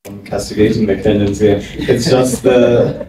castigating the Kenyans here. It's just the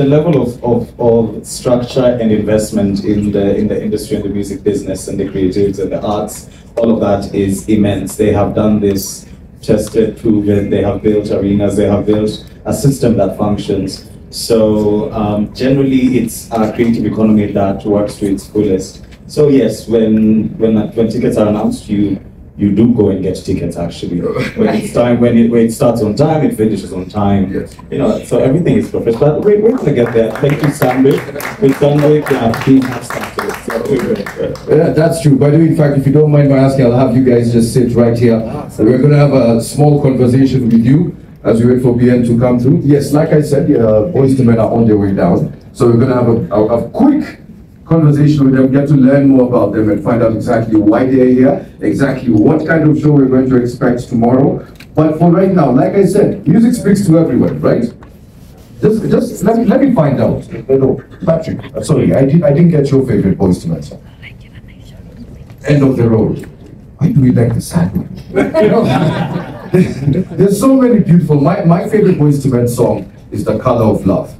level of structure and investment in the industry and the music business and the creatives and the arts. All of that is immense. They have done this, tested, proven. They have built arenas. They have built a system that functions. So generally, it's a creative economy that works to its fullest. So yes, when tickets are announced, you do go and get tickets actually. When it's time, when it starts on time, it finishes on time. Yes. You know, so everything is professional. But we're gonna get there. Thank you, Sandwich. With Sandwich, we have started. So Yeah, that's true. By the way, in fact, if you don't mind my asking, I'll have you guys just sit right here. We're going to have a small conversation with you as we wait for BN to come through. Yes, like I said, Boys to Men are on their way down. So we're going to have a quick conversation with them, get to learn more about them and find out exactly why they're here, exactly what kind of show we're going to expect tomorrow. But for right now, like I said, music speaks to everyone, right? Just let me find out. No, Patrick, sorry, I didn't get your favorite Boys to Men song. End of the road. Why do we like the sad one? You know, there's so many beautiful. My favorite Boys to Men song is The Color of Love.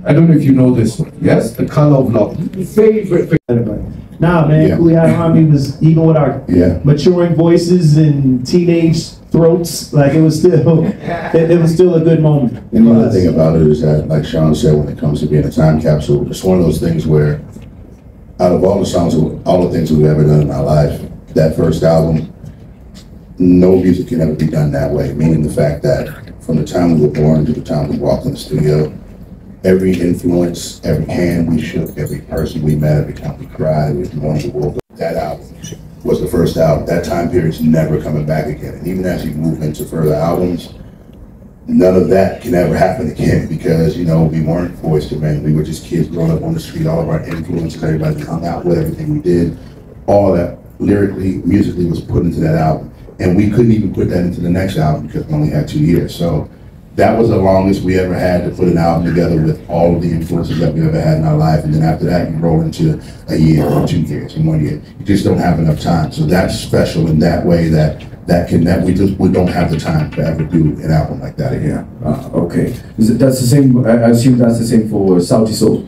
I don't know if you know this one. Yes, The Color of Love. Favorite. Nah, man, we had Harmony was even with our maturing voices and teenage throats. Like it was still a good moment. And the other thing about it is that, like Sean said, when it comes to being a time capsule, it's one of those things where, out of all the songs, all the things we've ever done in our life, that first album, no music can ever be done that way. Meaning the fact that from the time we were born to the time we walked in the studio, every influence, every hand we shook, every person we met, every time we cried, every morning we woke up, that album was the first album. That time period's never coming back again. And even as you move into further albums, none of that can ever happen again because, you know, we weren't Boys to Men. We were just kids growing up on the street. All of our influences, everybody we hung out with, everything we did, all that lyrically, musically was put into that album. And we couldn't even put that into the next album because we only had 2 years. So that was the longest we ever had to put an album together with all of the influences that we ever had in our life. And then after that, you roll into a year or 2 years and 1 year. You just don't have enough time. So that's special in that way that we don't have the time to ever do an album like that again. Okay. That's the same, I assume that's the same for Sauti Soul.